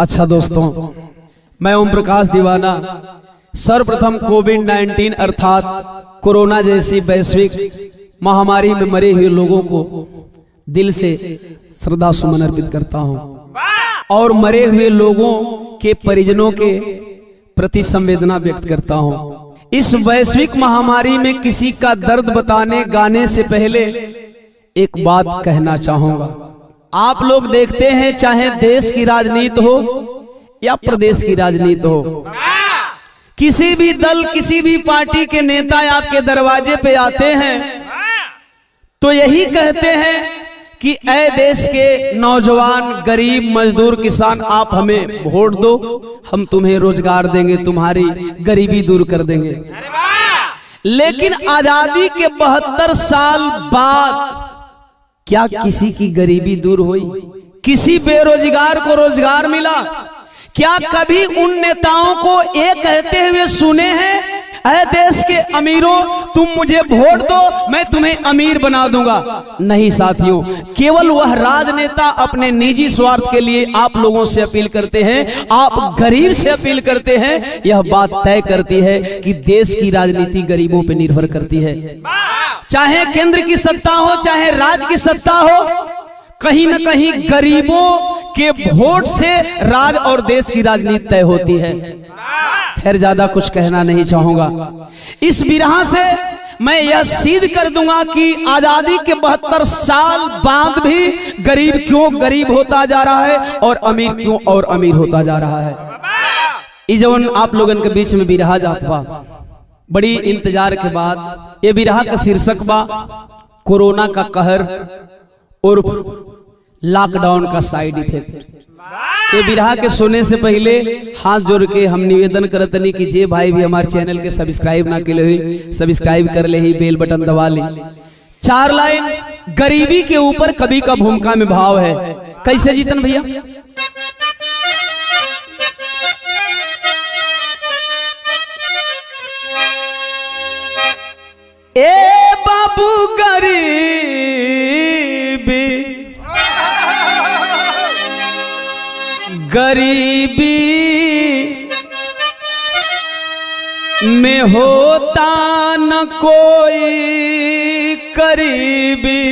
अच्छा दोस्तों, मैं ओम प्रकाश दीवाना सर्वप्रथम कोविड-19 अर्थात कोरोना जैसी वैश्विक महामारी में मरे हुए लोगों को दिल से श्रद्धा सुमन अर्पित करता हूं और मरे हुए लोगों के परिजनों के प्रति संवेदना व्यक्त करता हूं। इस वैश्विक महामारी में किसी का दर्द बताने गाने से पहले एक बात कहना चाहूंगा। आप लोग देखते हैं, चाहे देश की राजनीति हो या प्रदेश की राजनीति हो, किसी भी दल किसी भी पार्टी के नेता आपके दरवाजे पे आते हैं तो यही कहते हैं कि ऐ देश के नौजवान, गरीब, मजदूर, किसान, आप हमें वोट दो, हम तुम्हें रोजगार देंगे, तुम्हारी गरीबी दूर कर देंगे। लेकिन आजादी के 72 साल बाद क्या किसी की गरीबी दूर हुई? किसी बेरोजगार को रोजगार मिला? क्या कभी उन नेताओं को ये कहते हुए सुने हैं, ऐ देश के अमीरों तुम मुझे वोट दो, मैं तुम्हें अमीर बना दूंगा? नहीं साथियों, केवल वह राजनेता अपने निजी स्वार्थ के लिए आप लोगों से अपील करते हैं, आप गरीब से अपील करते हैं। यह बात तय करती है कि देश की राजनीति गरीबों पर निर्भर करती है। चाहे केंद्र की सत्ता हो, चाहे राज्य की सत्ता हो, कहीं न कहीं गरीबों के वोट से राज्य और देश की राजनीति तय होती है। खैर, ज्यादा कुछ कहना नहीं चाहूंगा। इस बिरहा से मैं यह सिद्ध कर दूंगा कि आजादी के 72 साल बाद भी गरीब क्यों गरीब होता जा रहा है और अमीर क्यों और अमीर होता जा रहा है। इजवन आप लोगन के बीच में बिरहा जात बा, बड़ी इंतजार के बाद ये बिरहा का शीर्षक बा कोरोना का कहर उर्फ लॉकडाउन का साइड इफेक्ट। ये बिरहा के सुनने से पहले हाथ जोड़ के हम निवेदन करतनी कि जे भाई भी हमारे चैनल के सब्सक्राइब ना के लिए सब्सक्राइब कर ले, ही बेल बटन दबा ले। 4 लाइन गरीबी के ऊपर कवि का भूमिका में भाव है। कैसे जीतन भैया? ए बाबू गरीबी में होता न कोई करीबी,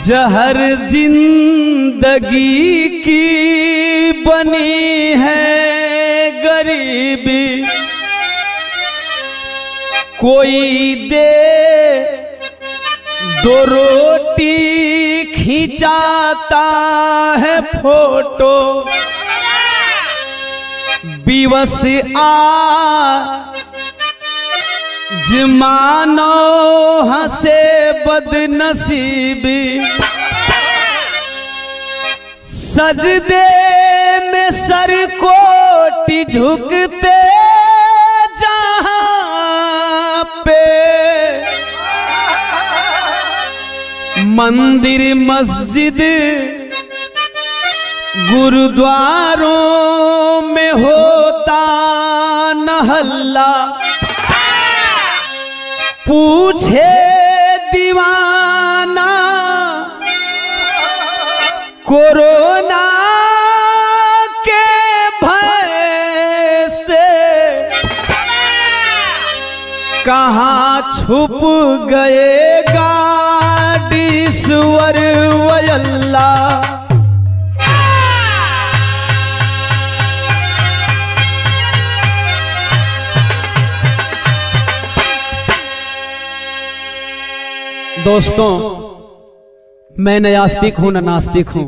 जहर जिंदगी की बनी है गरीबी। कोई दे दो रोटी खिंचाता है फोटो, विवश जमानो हंसे बदनसीबी। सजदे में सर कोटि झुकते जहां पे, मंदिर मस्जिद गुरुद्वारों में होता न हल्ला। पूछे दीवाना कोरोना के भय से कहाँ छुप गएगा ईश्वर वयल्ला। दोस्तों, मैं न आस्तिक हूं न नास्तिक हूं,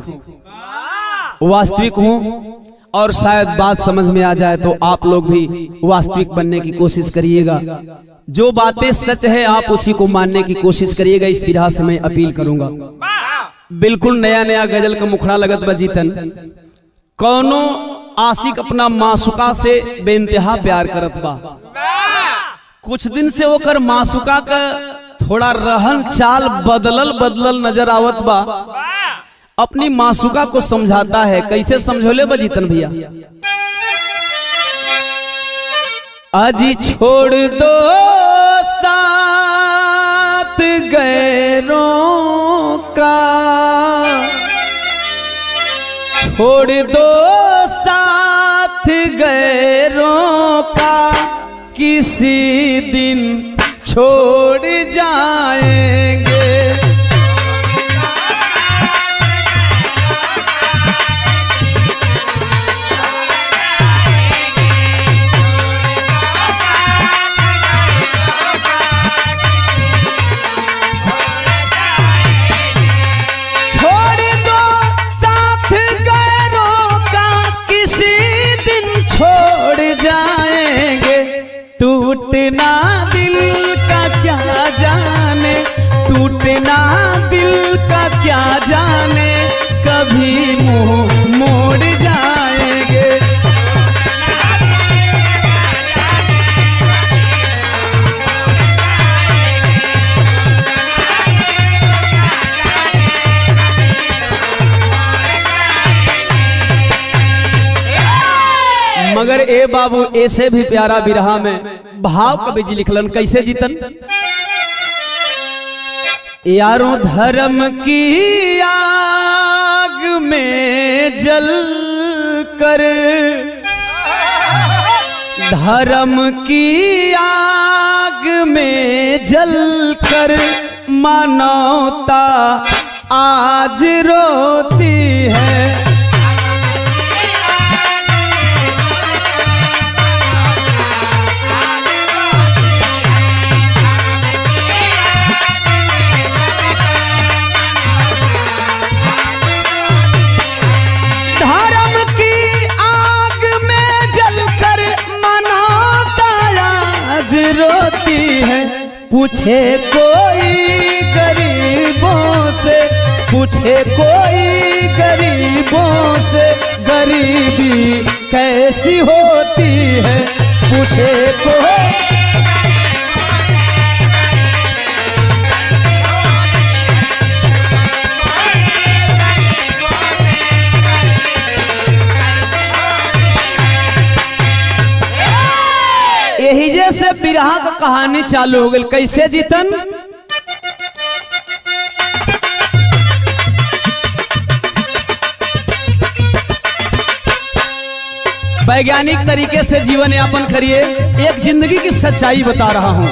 वास्तविक हूं और शायद बात समझ में आ जाए तो आप लोग भी वास्तविक बनने की कोशिश करिएगा। जो बातें सच है आप उसी को मानने की कोशिश करिएगा। इस विधा से मैं अपील करूंगा। बिल्कुल नया नया गजल का मुखड़ा लगत बजीतन। कौनो आशिक अपना मासुका से बेइंतहा प्यार करत बा, कुछ दिन से ओकर मासुका का थोड़ा रहन चाल बदलल नजर आवत बा। अपनी मासुका को समझाता है। कैसे समझोले बजीतन भैया? अजी छोड़ दो साथ गैरों का, छोड़ दो साथ गैरों का, किसी दिन छोड़ जाएंगे। टूटना दिल का क्या जाने, टूटना दिल का क्या जाने, कभी मुंह मोड़ जाएंगे। मगर ए बाबू ऐसे भी प्यारा बिरहा में भाव कवि जी लिखलन कैसे जीतन। यारों धर्म की आग में जल कर, धर्म की आग में जल कर मानवता आज रोती है। रोती है, पूछे कोई गरीबों से, पूछे कोई गरीबों से, गरीबी कैसी होती है, पूछे कोई। यही जैसे बिरहा का कहानी चालू हो गई कैसे जीतन। वैज्ञानिक तरीके से जीवन यापन करिए। एक जिंदगी की सच्चाई बता रहा हूं।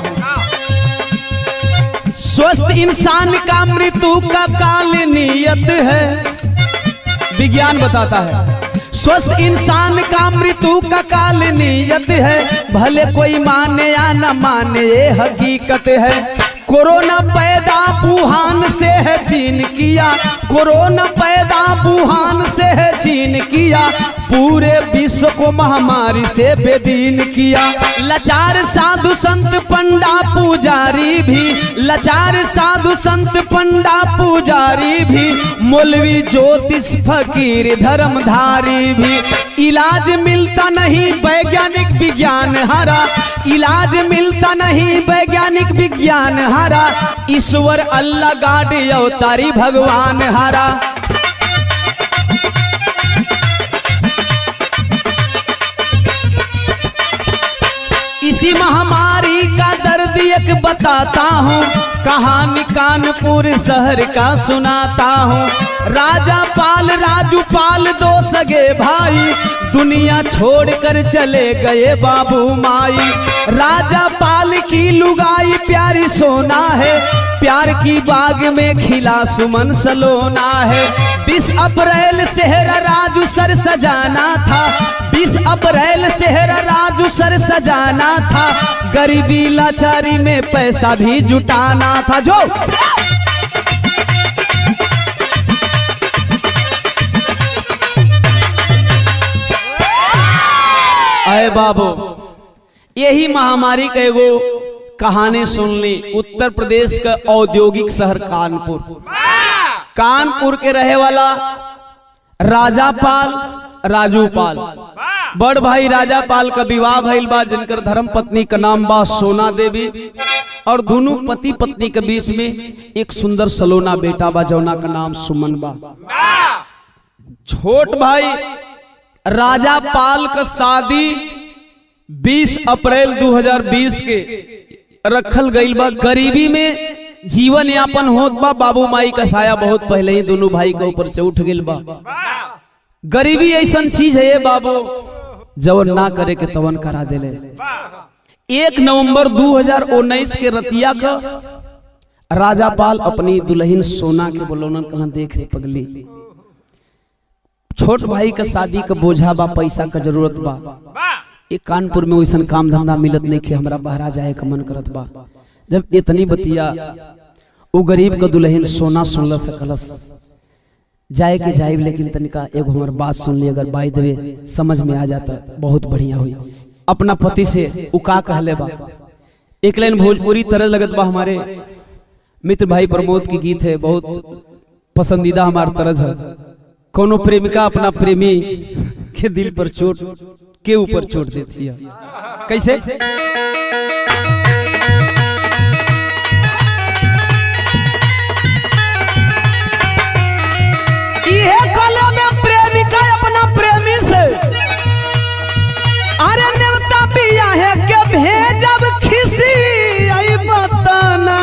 स्वस्थ इंसान का मृत्यु का काल नियत है, विज्ञान बताता है। स्वस्थ इंसान का मृत्यु का काल नियत है, भले कोई माने या न माने ये हकीकत है। कोरोना पैदा वुहान से है चीन किया, कोरोना पैदा वुहान से है चीन किया, पूरे विश्व को महामारी से बेदीन किया। लाचार साधु संत पंडा पुजारी भी, लाचार साधु संत पंडा पुजारी भी, मौलवी ज्योतिष फकीर धर्मधारी भी। इलाज मिलता नहीं वैज्ञानिक विज्ञान हारा, इलाज मिलता नहीं वैज्ञानिक विज्ञान हारा, ईश्वर अल्लाह गाड़ी अवतारी भगवान हारा। इसी महामारी का दर्द एक बताता हूँ, कहानी कानपुर शहर का सुनाता हूँ। राजा पाल राजू पाल दो सगे भाई, दुनिया छोड़कर चले गए बाबू माई। राजा पाल की लुगाई प्यारी सोना है, प्यार की बाग में खिला सुमन सलोना है। 20 अप्रैल सेहरा राजू सर सजाना था, 20 अप्रैल सेहरा राजू सर सजाना था, गरीबी लाचारी में पैसा भी जुटाना था। जो अरे बाबू यही महामारी का एगो कहानी सुन ली। उत्तर प्रदेश का औद्योगिक शहर कानपुर, कानपुर के रहे वाला राजा पाल राजू पाल, बड़ भाई राजा पाल का विवाह भइल बा, जिनकर धर्म पत्नी का नाम बा सोना देवी, और दोनों पति पत्नी के बीच में एक सुंदर सलोना बेटा बा जौना का नाम सुमन बा। छोट भाई राजा पाल का शादी 20 अप्रैल 2020 के रखल गईल बा। गरीबी में जीवन यापन होत बा, बाबू माई का साया बहुत पहले ही दोनों भाई के ऊपर से उठ गईल बा। गरीबी ऐसा चीज है ये बाबू जवन ना करे के तवन करा देले। 1 नवंबर 2019 के रतिया का राजापाल अपनी दुल्हन सोना के बोलोन कहाँ देख रे पगली, छोट भाई का शादी का बोझा बा, पैसा का जरूरत बा, एक कानपुर में वैसा काम धंधा मिलत नहीं के हमरा बाहर जाए का मन करत बा। जब इतनी बतिया वो गरीब का दुल्हन सोना सुनल सकलस जाए के जाए, लेकिन तनिका एगो हमार बात सुन ली, अगर बाई देवे समझ में आ जाता बहुत बढ़िया हुई। अपना पति से उका कहले बा, एक लाइन भोजपुरी तरह लगत बा, हमारे मित्र भाई प्रमोद की गीत है, बहुत पसंदीदा हमार तरज है। कोनो प्रेमिका अपना प्रेमी के दिल पर चोट के ऊपर चोट देती है, कैसे? ये कला में प्रेमिका अपना प्रेमी से अरे नेवता पिया है के भेजब खिसी आई बताना,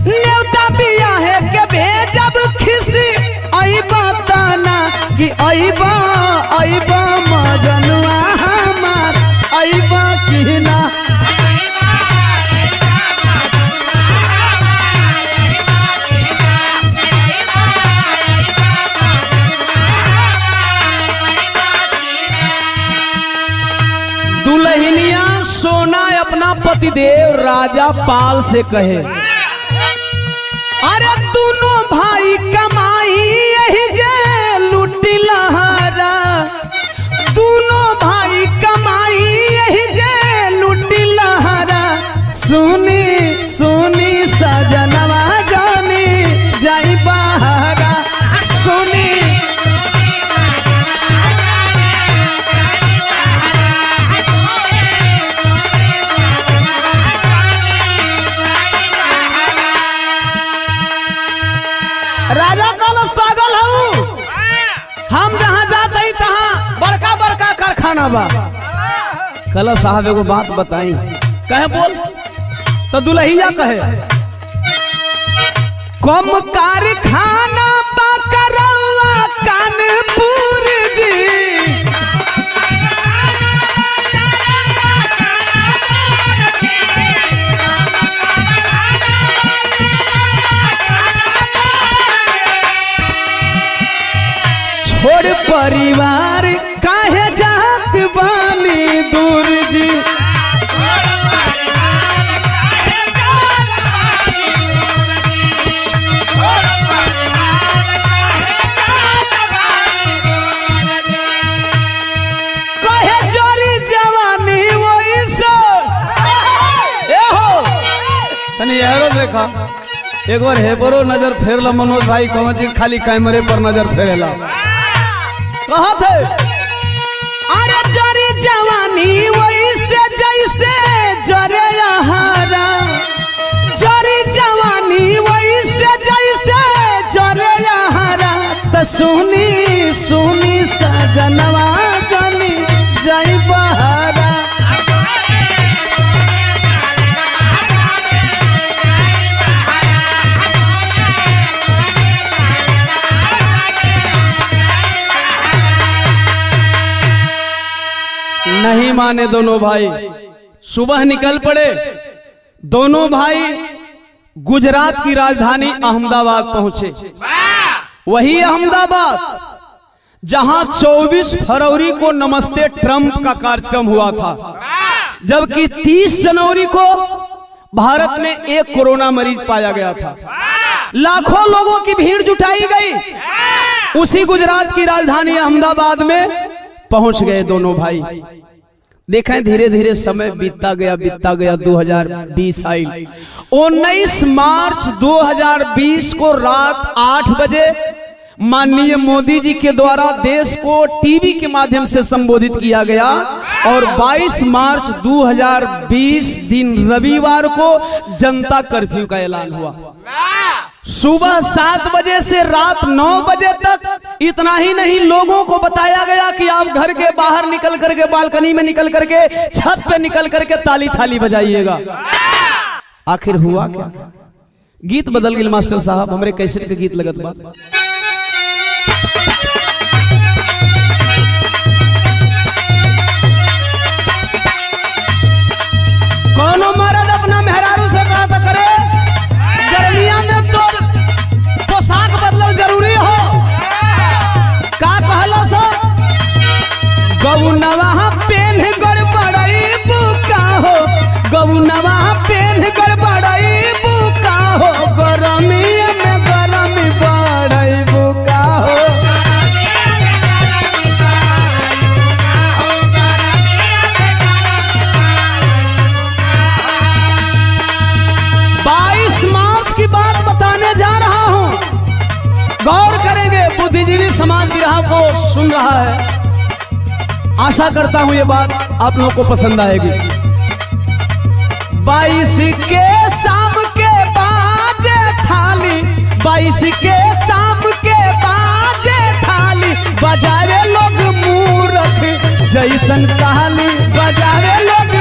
नेवता पिया है के भेजब खिसी आई बताना कि आईबा आईबा मजनुआ हमार आईबा कि ना। दुल्हनिया सोना अपना पतिदेव राजापाल से कहे, अरे दोनों भाई कमाई यही जे लुटी लहरा, दोनों भाई कमाई यही जे लुटी लहरा, सुनी सुनी सजनवा जानी जाई बहरा, सुनी राजा कलश पागल हूँ, हम जहाँ जाते ही तहाँ बड़का बड़का कारखाना बा। कलश साहब एगो बात बताई, कहे बोल तो दुल्हिया कहे, कम कारखाना बा करौआ कानपुर जी, छोड़ परिवार काहे जात बानी दूर जी, कहे जोरी जवानी वही से तनी यारो देखा एक बार हेबरो नजर फेरला मनोज भाई, कौन चीज खाली कैमरे पर नजर फेरेला कहा थे, अरे जरी जवानी वैसे जैसे जरे यहारा, जरी जवानी वैसे जैसे जरे यहारा, तो सुनी सुनी सजनवा जानी जाई बहरा। नहीं माने दोनों भाई, सुबह निकल पड़े दोनों भाई, गुजरात की राजधानी अहमदाबाद पहुंचे। वही अहमदाबाद जहां 24 फरवरी को नमस्ते ट्रंप का कार्यक्रम हुआ था, जबकि 30 जनवरी को भारत में एक कोरोना मरीज पाया गया था। लाखों लोगों की भीड़ जुटाई गई, उसी गुजरात की राजधानी अहमदाबाद में पहुंच गए दोनों भाई। देखें धीरे धीरे समय बीतता गया 2020 आई। 19 मार्च 2020 को रात 8 बजे माननीय मोदी जी के द्वारा देश को टीवी के माध्यम से संबोधित किया गया और 22 मार्च 2020 दिन रविवार को जनता कर्फ्यू का ऐलान हुआ। सुबह 7 बजे से रात 9 बजे तक। इतना ही नहीं, लोगों को बताया गया कि आप घर के बाहर निकल करके, बालकनी में निकल करके, छत पे निकल करके ताली थाली बजाइएगा। आखिर हुआ क्या? गीत बदल गई मास्टर साहब, हमारे कैसेट के गीत लगत बा। गौनवा पेन गड़बड़ई बुका हो, गौनवा पेन गड़बड़ई बुका हो, गरमी में गरमी बढ़ई बुका हो। गौर करेंगे, बुद्धिजीवी समाज भी रहा को सुन रहा है। आशा करता हूं ये बात आप लोगों को पसंद आएगी। 22 के शाम के बाजे थाली, 22 के शाम के बाजे थाली, बजावे लोग मूर्ख जैसन कहानी, बजावे लोग।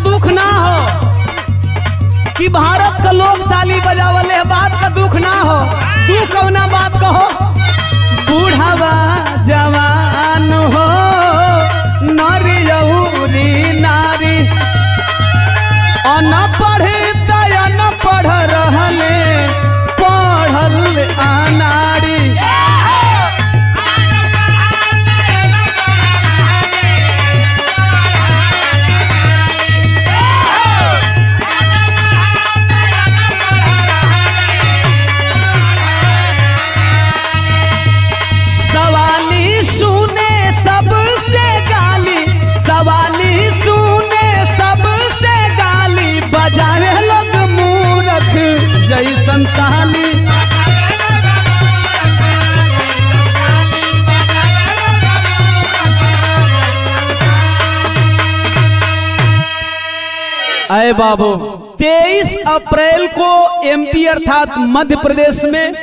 दुख ना हो कि भारत का लोग ताली बजावले, बात का दुख ना हो। तू कौना बात कहो, बूढ़ावा जवान हो, नरियौरी नारी, अनपढ़ तय अनपढ़ रहले, पढ़ल अनाड़ी। जैसन कहानी आए बाबू। 23 अप्रैल को एमपी अर्थात मध्य प्रदेश में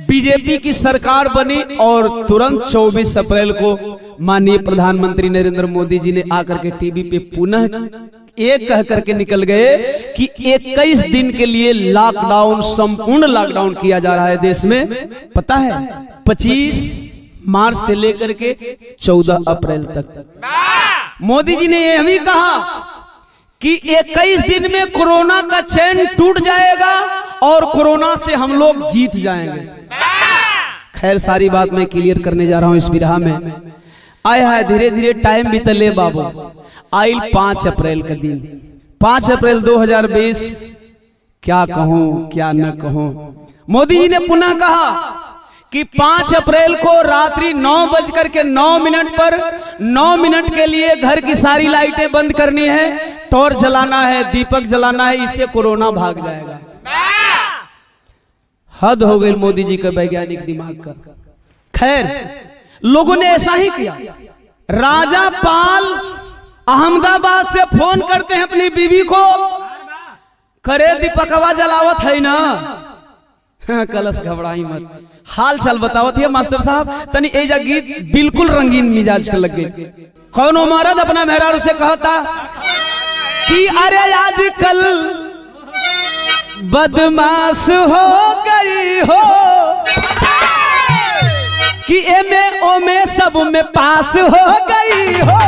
बीजेपी की सरकार बनी और तुरंत 24 अप्रैल को माननीय प्रधानमंत्री नरेंद्र मोदी जी ने आकर के टीवी पे पुनः एक कह करके निकल गए कि 21 दिन के लिए लॉकडाउन, संपूर्ण लॉकडाउन किया जा रहा है देश में। पता है 25 मार्च से लेकर के 14 अप्रैल तक मोदी जी ने यह भी कहा कि 21 दिन में कोरोना का चैन टूट जाएगा और कोरोना से हम लोग जीत जाएंगे। खैर सारी बात मैं क्लियर करने जा रहा हूं इस बिरहा में। आया है धीरे धीरे टाइम बीतले बाबू। आइल 5 अप्रैल का दिन, 5 अप्रैल 2020। क्या कहूं क्या न कहूं। मोदी जी ने पुनः कहा कि 5 अप्रैल को रात्रि 9:09 पर 9 मिनट के लिए घर की सारी लाइटें बंद करनी है, टॉर्च जलाना है, दीपक जलाना है, इससे कोरोना भाग जाएगा। हद हो गई मोदी जी का वैज्ञानिक दिमाग का। खैर लोगों ने ऐसा ही किया। राजा पाल अहमदाबाद से फोन करते हैं अपनी बीवी को, करे दीपकवा जलावत है ना। कलश घबराई मत, हाल चाल बतावत है मास्टर साहब। तनी एजा गीत बिल्कुल रंगीन मिजाज के लग गए। कौनो मर्द अपना मेहरारू से कहता कि अरे आजकल बदमाश हो गई हो, कि एमे ओमे सब में पास हो गई हो।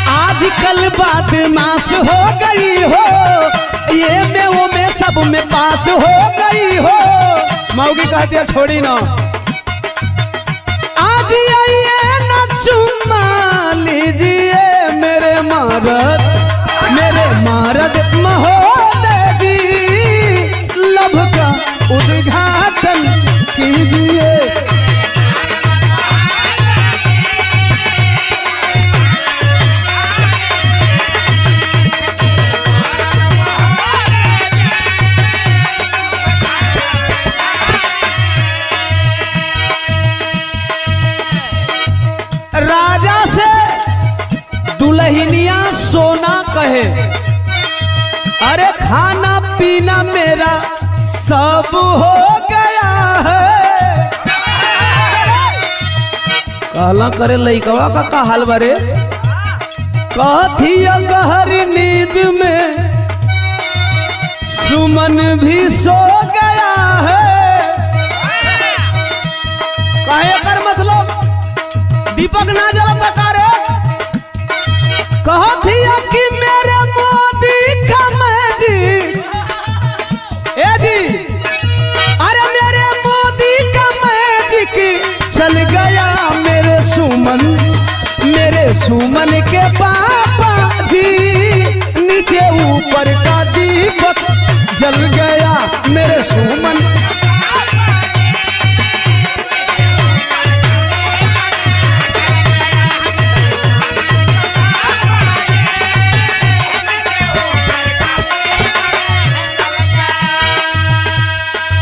आजकल बदमाश हो गई हो, ये में ओमे सब में पास हो गई हो। मौगी कहती है छोड़ी ना, आज आइए न चुम्मा लीजिए मेरे मारद महोदय, लब का उद्घाटन कीजिए। राजा से दुल्हनिया सोना कहे, अरे खाना पीना मेरा सब हो गया है। कहला करे लइकवा का हाल बारे, कहती गहर नींद में सुमन भी सो गया है। कहे कर मतलब दीपक ना जलता कारे कहत हिया कि मेरे मोदी का मैं जी ए जी अरे मेरे मोदी का मैं जी की चल गया मेरे सुमन के पापा जी नीचे ऊपर का दीपक जल गया मेरे सुमन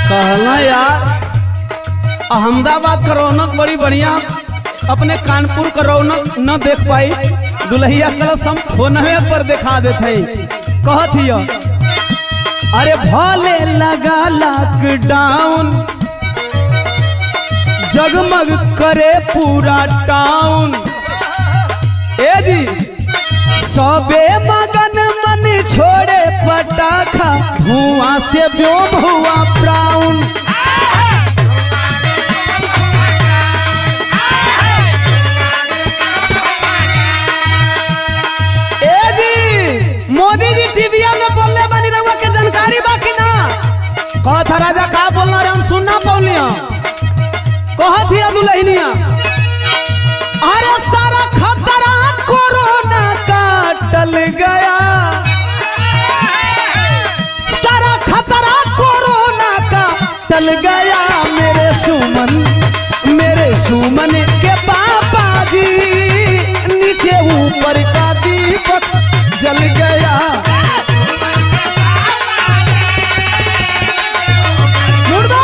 कहना यार अहमदाबाद का रौनक बड़ी बढ़िया अपने कानपुर का रौनक न देख पाई दुल्हिया कलश हम फोनवे पर दिखा देते कहत हिया अरे भले लगा लॉकडाउन जगमग करे पूरा टाउन ए जी सबे मगन मन छोड़े पटाखा धुआं से व्योम हुआ ब्राउन मोदी जी टीवीया में बोलने बनी रहुआ के जानकारी बाकी ना कहत राजा का बोलना रे हम सुनना पौलिया कहत हिया दुल्हनिया अरे सारा खतरा कोरोना का टल गया सारा खतरा कोरोना का टल गया मेरे सुमन के पापा जी नीचे ऊपर का दीपक जल गया मुर्दा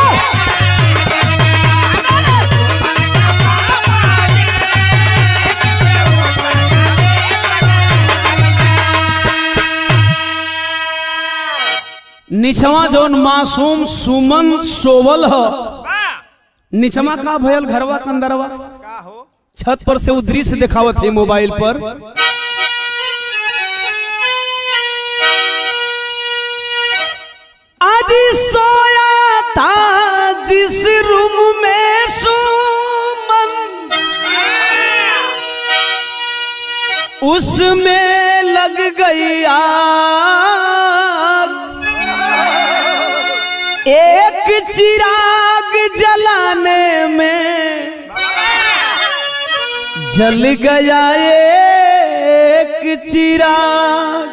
निचवा जौन मासूम सुमन सोवल हो निचवा का भयल घरवा के अंदरवा छत पर से दृश्य दिखावत है मोबाइल पर आज सोया था जिस रूम में सुमन उसमें लग गई आग एक चिराग जलाने में जल गया एक चिराग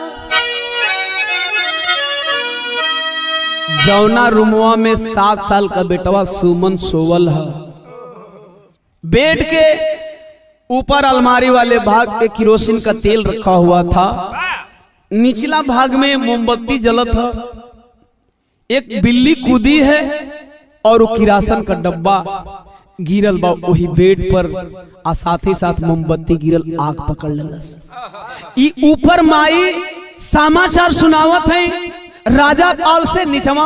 जौना रूमवा में 7 साल का बेटवा सुमन सोवल है बेड के ऊपर अलमारी वाले भाग पे किरोसिन का तेल रखा हुआ था निचला भाग में मोमबत्ती जलत है एक बिल्ली कूदी है और वो किरासन का डब्बा गिरल बा वही बेड पर आ साथ ही साथ मोमबत्ती गिरल आग पकड़ लेलस ई ऊपर माई समाचार सुनावत है राजा पाल से नीचवा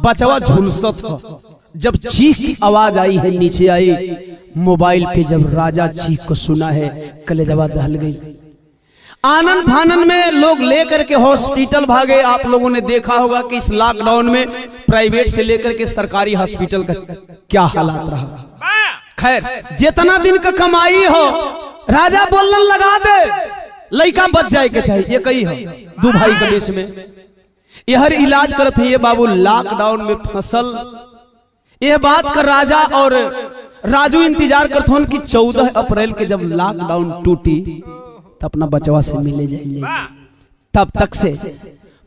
बचवा झुलसत हो जब चीख की आवाज आई है नीचे आई मोबाइल पे जब राजा चीख को सुना है कलेजवा दहल गई आनंद फानन में लोग लेकर के हॉस्पिटल भागे आप लोगों ने देखा होगा कि इस लॉकडाउन में प्राइवेट से लेकर के सरकारी हॉस्पिटल का क्या हालात रहा खैर जितना दिन का कमाई हो राजा बोलने लगा दे लड़का बच जाए के चाहिए ये कही है दो भाई के बीच में यह इलाज करते हैं ये बाबू लॉकडाउन में फसल यह बात कर राजा और राजू इंतजार करते हैं कि 14 अप्रैल के जब लॉकडाउन टूटी तब अपना बचवा से मिले जाइए तब तक से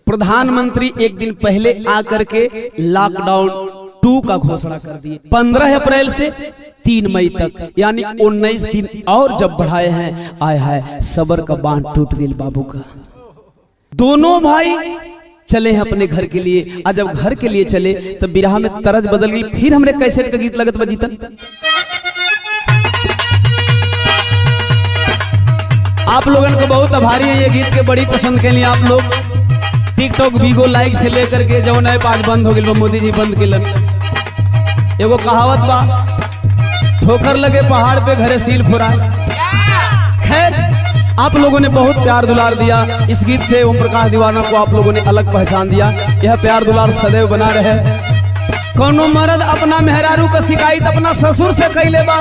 प्रधानमंत्री एक दिन पहले आकर के लॉकडाउन 2 का घोषणा कर दिए 15 अप्रैल से 3 मई तक यानी 19 दिन और जब बढ़ाए हैं आए है सबर का बांध टूट गया बाबू का दोनों भाई चले हैं अपने घर के लिए आज जब घर के लिए चले तब बिरहा में तरज बदल गई फिर हमरे कैसेट का गीत लगत बजीतन आप लोगों को बहुत आभारी है ये गीत के बड़ी पसंद के लिए आप लोग टिकटॉक वीगो लाइक से लेकर के जो नए आज बंद हो गए मोदी जी बंद के एगो कहावत बा ठोकर लगे पहाड़ पे घरे सील फुराए खैर आप लोगों ने बहुत प्यार दुलार दिया इस गीत से ओम प्रकाश दीवाना को आप लोगों ने अलग पहचान दिया यह प्यार दुलार सदैव बना रहे कोनो मर्द अपना मेहरारू का शिकायत अपना ससुर से कैले बा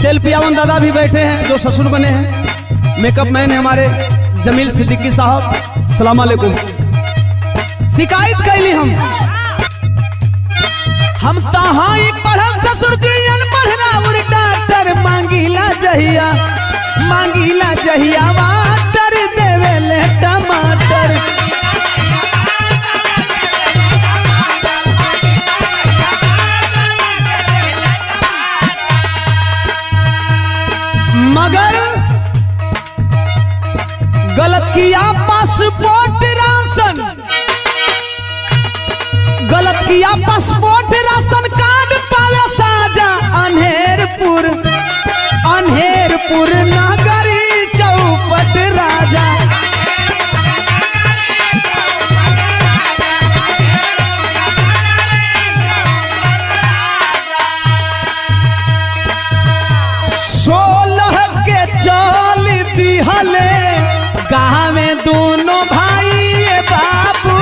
ते तेल पियावन दादा भी बैठे हैं जो ससुर बने हैं, मेकअप मैन है हमारे जमील सिद्दीकी साहब, अस्सलाम वालेकुम। शिकायत कैली हम तहाँ पढ़ल ससुर जी अनपढ़ और डॉक्टर मांगीला जहिया वाटर देवे ले टमाटर। मगर गलत किया पासपोर्ट राशन, गलत किया पासपोर्ट राशन कार्ड पावे साजा अनहेरपुर नगरी चौपट राजा। चल दिहले गाँव में दोनों भाई बाबू,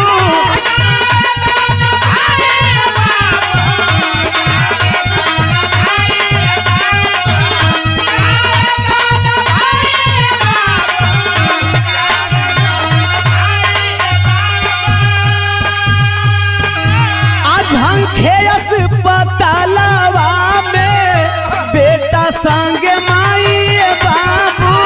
आज हम खेस पतालवा में बेटा संग माई बाबू।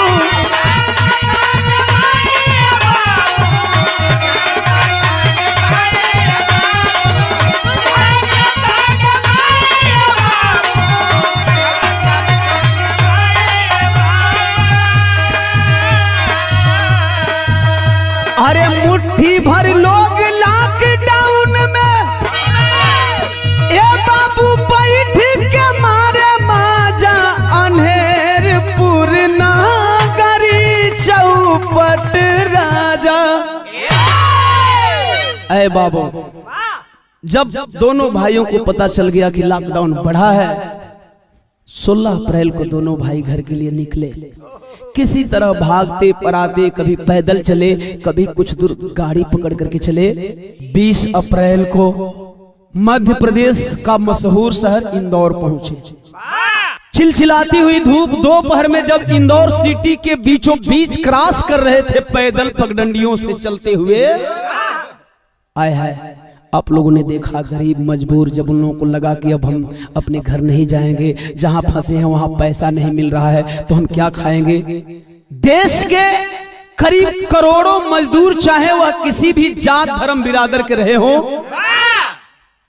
अरे मुट्ठी भर लोग लॉकडाउन में ए बाबू बैठ के मारे माजा अनहेरपुर नगरी चौपट राजा। ऐ बाबू, जब दोनों भाइयों को पता चल गया कि लॉकडाउन बढ़ा है, 16 अप्रैल को दोनों भाई घर के लिए निकले। किसी तरह भागते पराते, कभी पैदल चले, कभी कुछ दूर गाड़ी पकड़ करके चले। 20 अप्रैल को मध्य प्रदेश का मशहूर शहर इंदौर पहुंचे। चिलचिलाती हुई धूप दोपहर में जब इंदौर सिटी के बीचों बीच क्रॉस कर रहे थे पैदल पगडंडियों से चलते हुए, आए हाय आप लोगों ने देखा गरीब मजबूर, जब उन लोगों को लगा कि अब हम अपने घर नहीं जाएंगे, जहां फंसे हैं वहां पैसा नहीं मिल रहा है तो हम क्या खाएंगे। देश के करीब करोड़ों मजदूर, चाहे वह किसी भी जात धर्म बिरादर के रहे हो,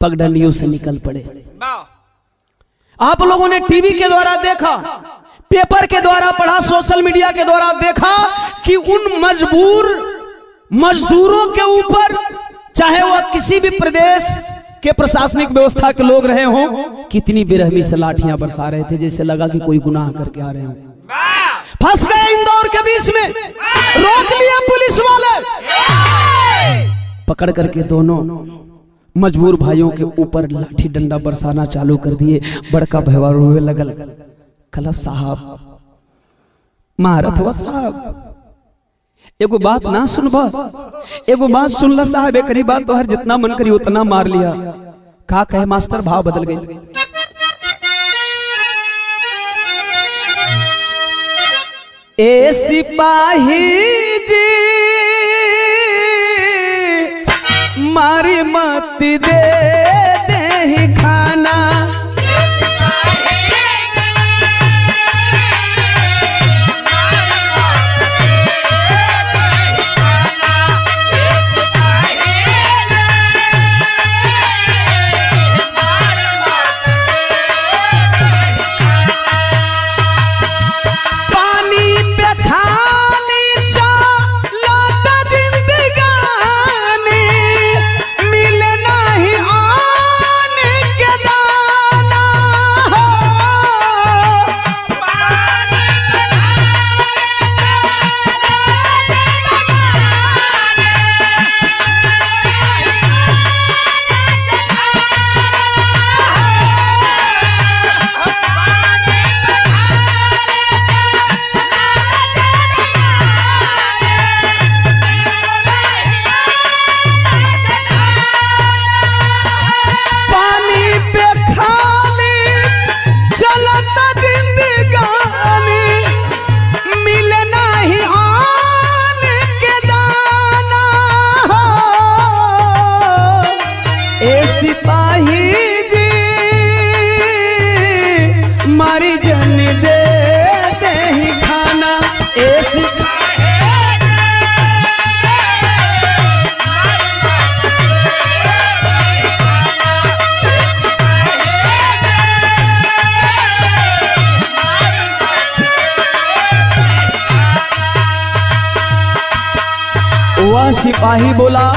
पगडंडियों से निकल पड़े। आप लोगों ने टीवी के द्वारा देखा, पेपर के द्वारा पढ़ा, सोशल मीडिया के द्वारा देखा कि उन मजदूरों के ऊपर, चाहे वह किसी भी प्रदेश के प्रशासनिक व्यवस्था के लोग रहे हों, कितनी बेरहमी से लाठियां बरसा रहे थे, जैसे लगा कि कोई गुनाह करके आ रहे हों। फंस गए इंदौर के बीच में, रोक लिया पुलिस वाले, पकड़ करके दोनों मजबूर भाइयों के ऊपर लाठी डंडा बरसाना चालू कर दिए। बड़का भैया रोवे लगल, कला साहब महारथ हुआ साहब, एगो बात ना सुनबा, एगो बात सुनला साहब, एक बात तो हर जितना मन करी उतना मार लिया। का कहे मास्टर, भाव बदल गए। ए सिपाही जी मारी मत दे दे खाना, मिले नहीं आ बीमारी जन दे दे ही खाना ऐसी वह सिपाही बोला,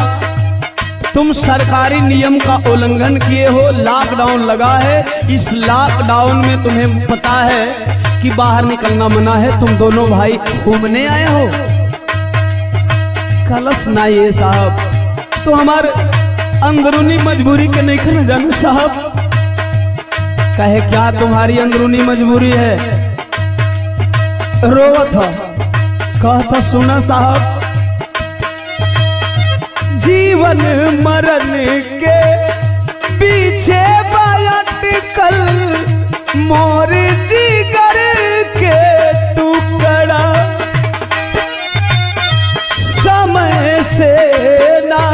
तुम सरकारी नियम का उल्लंघन किए हो, लॉकडाउन लगा है, इस लॉकडाउन में तुम्हें पता है कि बाहर निकलना मना है, तुम दोनों भाई घूमने आए हो। कलश ना ये साहब तो हमारे अंदरूनी मजबूरी के नहीं न जाने साहब। कहे क्या तुम्हारी अंदरूनी मजबूरी है? रोवत हो कहता सुना साहब, जीवन मरण के पीछे अटकल मोर जिगर के टुकड़ा, समय से ना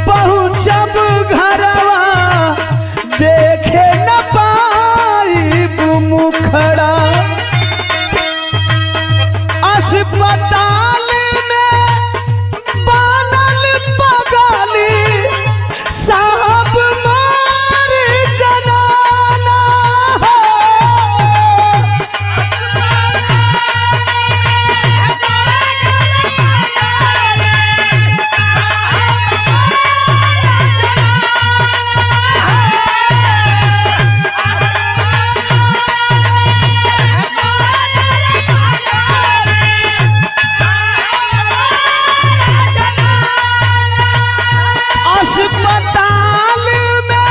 पहुँचब घरवा देखे न पाइब मुखड़ा, अस्पताल साहब मार जनाना हो। अस्पताल में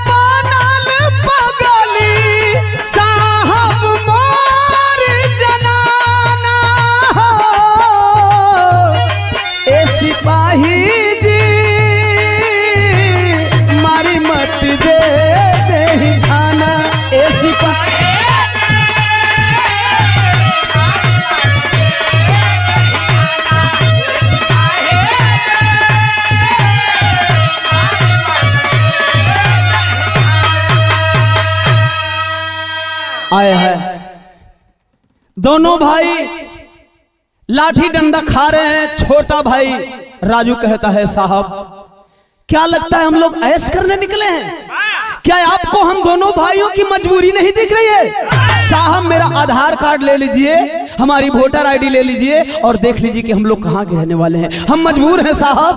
बनल पगली साहब मोर जनाना हो। ए सिपाही जी मारी मत दे दे ही खाना, ए सिपाही आए है। दोनों भाई लाठी डंडा खा रहे हैं। छोटा भाई राजू कहता है साहब क्या लगता है हम लोग ऐश करने निकले हैं? क्या आपको हम दोनों भाइयों की मजबूरी नहीं दिख रही है? साहब मेरा आधार कार्ड ले लीजिए, हमारी वोटर आईडी ले लीजिए और देख लीजिए कि हम लोग कहाँ के रहने वाले हैं। हम मजबूर हैं साहब।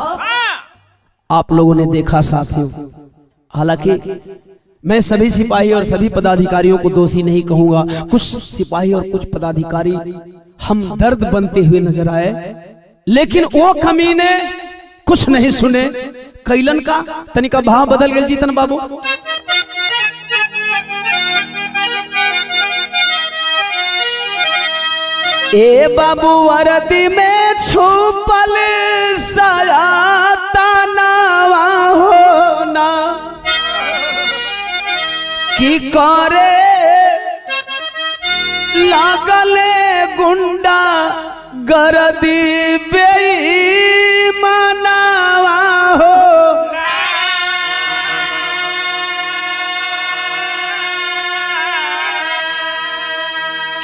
आप लोगों ने देखा साथियों, हालांकि मैं सभी सिपाही और सभी पदाधिकारियों को दोषी नहीं कहूंगा, कुछ सिपाही और कुछ पदाधिकारी हम दर्द बनते हुए नजर आए, लेकिन वो कमीने कुछ नहीं सुने। कैलन का तनिका भाव बदल गए जीतन बाबू। ए बाबू वर्दी में छुपल साया तनावा होना की करे लागले गुंडा गर्दी बेईमानवा हो।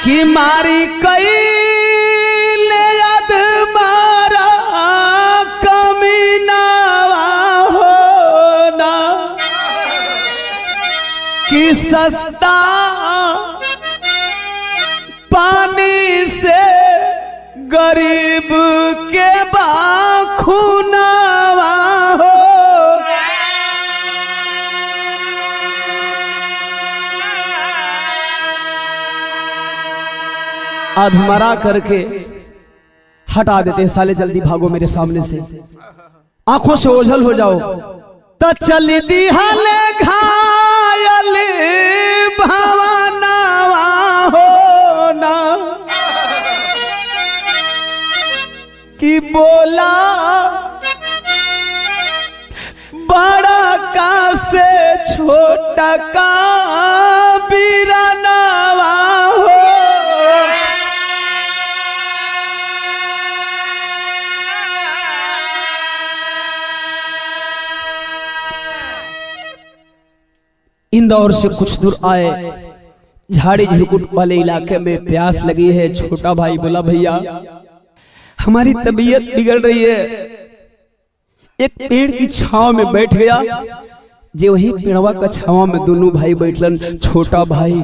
कि मारी कई ले याद मारा कमीनावा होना कि सस्ता पानी से गरीब के बाखुनावा हो। अधमरा करके हटा देते हैं, साले जल्दी भागो मेरे सामने से, आंखों से ओझल हो जाओ। तो चली दी हाले घायल भवनवा होना कि बोला बड़ा का से छोटा का बीरानवा हो। इंदौर से कुछ दूर आए झाड़ी झुरकुट वाले इलाके में प्यास लगी है। छोटा भाई बोला भैया हमारी तबीयत बिगड़ रही है। एक पेड़ की छांव में बैठ गया। जे वही पेड़वा का छांव में दोनों भाई बैठलन। छोटा भाई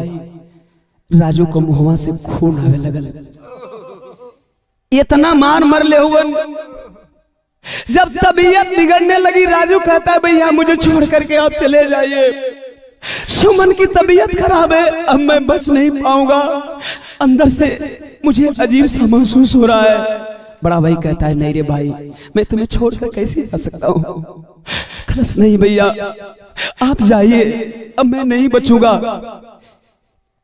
राजू को मुहवा से खून आवे लगल। इतना मार मर ले हुआ। जब तबीयत बिगड़ने लगी राजू कहता है भैया मुझे छोड़ करके आप चले जाइए, सुमन की तबीयत खराब है, अब मैं बच नहीं पाऊंगा, अंदर से मुझे अजीब सा महसूस हो रहा है। बड़ा भाई कहता है नहीं रे भाई मैं तुम्हें छोड़कर कैसे जा सकता हूँ। खलस नहीं भैया आप जाइए, अब मैं नहीं बचूंगा।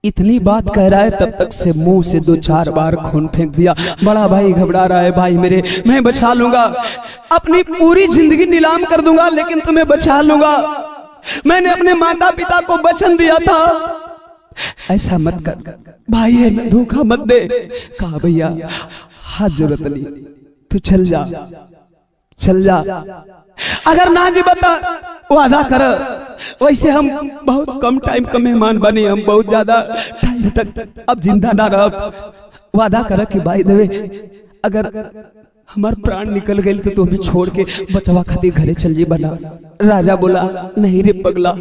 इतनी बात कह रहा है तब तक से मुंह से 2-4 बार खून फेंक दिया। बड़ा भाई घबरा रहा है भाई मेरे मैं बचा लूंगा, अपनी पूरी जिंदगी नीलाम कर दूंगा लेकिन तुम्हें बचा लूंगा। मैंने अपने माता पिता को वचन दिया था, ऐसा मत कर भाई है धोखा मत दे। कहा भैया हाथ जरूरत नहीं, तू चल जा चल जा, अगर ना जी बता वादा कर। वैसे हम बहुत कम टाइम का मेहमान बने, हम बहुत ज्यादा टाइम तक अब जिंदा ना रह। वादा कर कि भाई देवे अगर हमार प्राण निकल गए तो तुम्हें छोड़ के बचवा खातिर घरे चल जी बना। राजा बोला नहीं रे पगला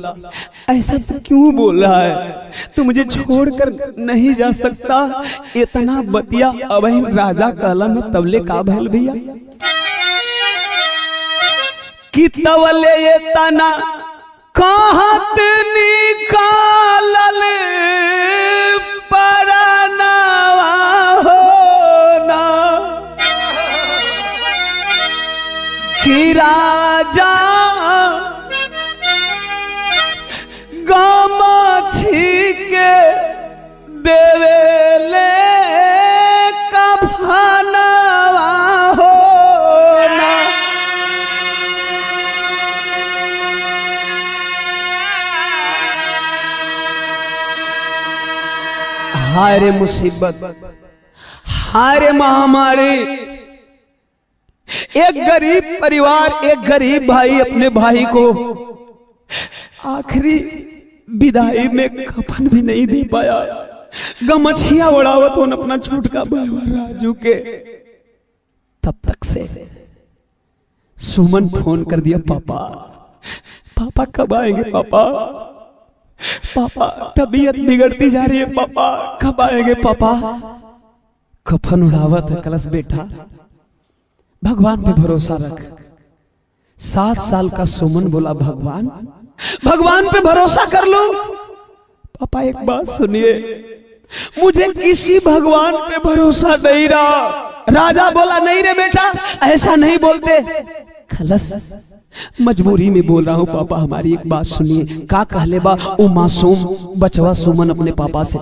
ऐसा तो क्यों बोल रहा है, तू मुझे छोड़कर नहीं जा सकता। इतना बतिया अब राजा कहला न तबले का भैल भैया कि तवले ये तना कहत निकालल परनावा होना कि राजा गमछी के देवेले कफनवा होना। हाय रे मुसीबत, हाय रे महामारी। एक गरीब परिवार, एक गरीब भाई अपने भाई को आखिरी विदाई में कफन भी नहीं दे पाया। गमछिया उड़ावत हो अपना छोटका भाई राजू के। तब तक से सुमन फोन कर दिया पापा पापा कब आएंगे पापा, पापा तबीयत बिगड़ती जा रही है पापा कब आएंगे पापा। कफन उड़ावत है कलश बेटा भगवान पे भरोसा रख। 7 साल का सुमन बोला भगवान भगवान पे भरोसा कर लो। पापा एक बात सुनिए मुझे किसी भगवान पे भरोसा नहीं रहा। राजा बोला नहीं रे बेटा ऐसा नहीं बोलते। खलस मजबूरी में बोल रहा हूँ पापा हमारी एक बात सुनिए। का कहले बा ओ मासूम बचवा सुमन अपने पापा से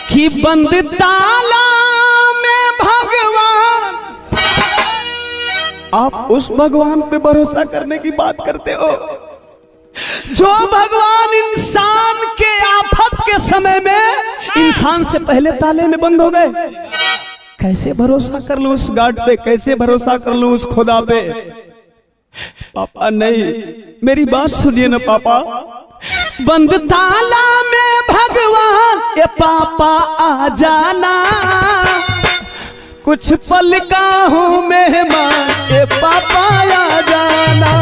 कि बंद ताला में भगवान। आप उस भगवान पे भरोसा करने की बात करते हो जो भगवान इंसान के आफत के समय में इंसान से पहले ताले में बंद हो गए। कैसे भरोसा कर लूं उस गार्ड पे, कैसे भरोसा कर लूं उस खुदा पे। पापा नहीं मेरी बात सुनिए ना पापा। बंद ताला में भगवान ये पापा आ जाना, कुछ पल का हूं मेहमान ये पापा आ जाना।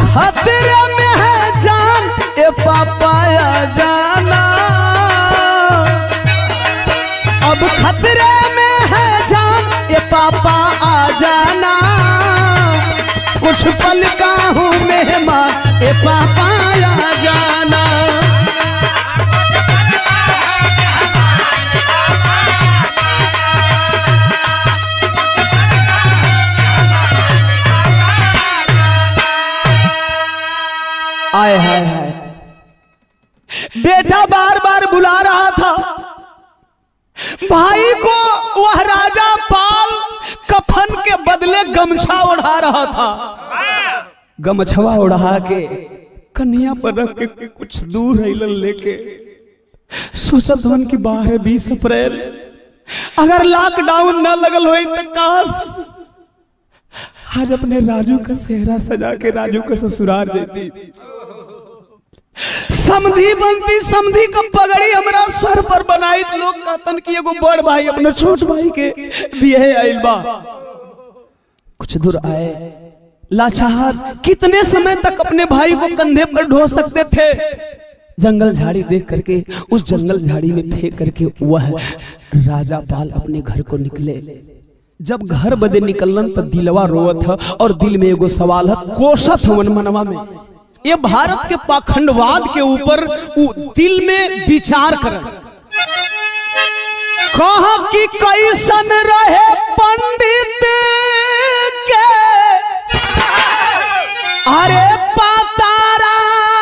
खतरे में है जान ये पापा आ जाना, अब खतरे में है जान ये पापा आ जाना। कुछ पल का हूँ मेहमान ये पापा आ जाना। आए हाय हाय बेटा बार बार बुला रहा था, भाई को वह राजा पाल कफन के बदले गमछा ओढ़ा रहा था। गमछवा ओढ़ा के कन्या पर रख के कुछ दूर हिलन लेके सोचत हन की 12-20 अप्रैल अगर लॉकडाउन न लगल हो तो काश आज अपने राजू का सेहरा सजा के राजू का ससुराल जाती, समधी बनती, समधी का पगड़ी हमरा सर पर बनाई। लोग कहतन कि एगो बड़ भाई अपने छोट भाई के बियाह आइल बा। कुछ दूर आए लाचार, कितने समय तक अपने भाई को कंधे पर ढो सकते थे। जंगल झाड़ी देख करके उस जंगल झाड़ी में फेंक करके वह राजा पाल अपने घर को निकले। जब घर बदे निकलन पर दिलवा रोवत है और दिल में एगो सवाल है, कोसत हवन मनवा में, ये भारत के पाखंडवाद के ऊपर दिल में विचार कर कहा कि कैसन रहे पंडित के अरे पतारावानु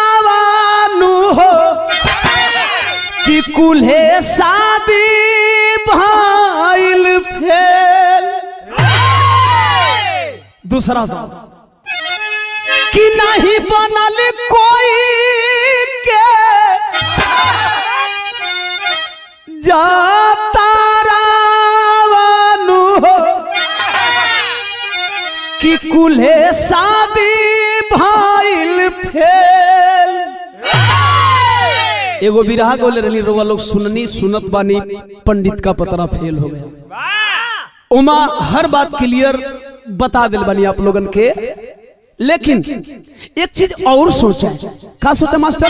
हो कि कुल्हे शादी भाईल फेल। दूसरा सा कि नहीं बनल कोई के जाता रावनु हो कि कुल्हे शादी भाईल फेल। एगो बिरहा बोले रही रोवा लोग सुननी सुनत बानी, पंडित का पतरा फेल हो गया। उमा हर बात क्लियर बता दिल बानी आप लोगन के, लेकिन एक चीज और सोचा। क्या सोचा मास्टर?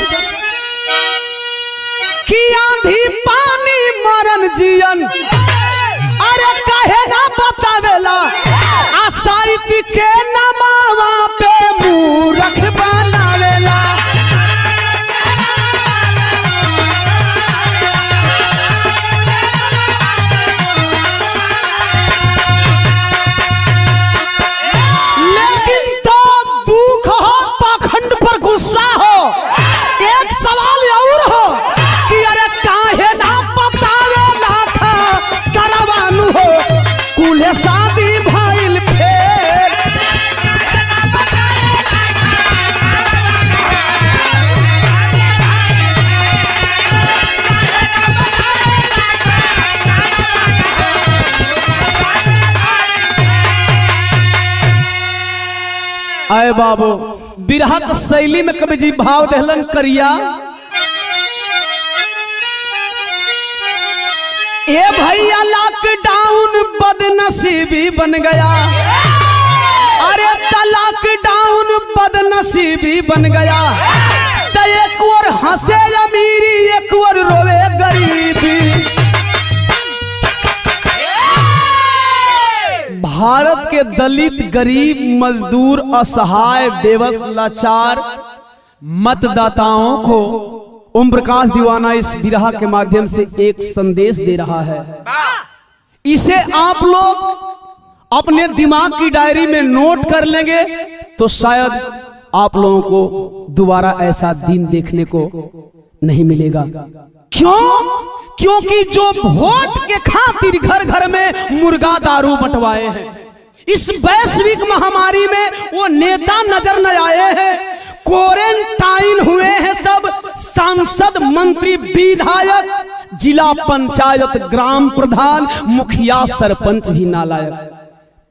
कि आंधी पानी मरन जियन अरे काहे ना बतावेला, आसाइती के नमावा पे मूरख बनावेला। गुस्सा हो, एक सवाल और हो कि अरे काहे ना बतावेला था करवानु हो कुल्हे शादी भाईल फेल। आए बाबू बिरहा के शैली में कभी जी भाव दहलन करिया। ए भैया लॉकडाउन बदनसीबी बन गया, अरे लॉकडाउन बदनसीबी बन गया। तो एक और हंसे अमीरी एक और रोवे गरीबी। भारत के दलित गरीब मजदूर असहाय बेबस लाचार मतदाताओं को ओम प्रकाश दीवाना इस बिरहा के माध्यम से एक संदेश दे रहा है। इसे आप लोग अपने दिमाग की डायरी में नोट कर लेंगे तो शायद आप लोगों को दोबारा ऐसा दिन देखने को नहीं मिलेगा। क्यों? क्योंकि जो वोट के खातिर घर घर में मुर्गा दारू बंटवाए हैं, इस वैश्विक महामारी में वो नेता नजर न आए हैं। क्वारंटाइन हुए हैं सब सांसद, मंत्री, विधायक, जिला पंचायत, ग्राम प्रधान, मुखिया, सरपंच भी नालायक।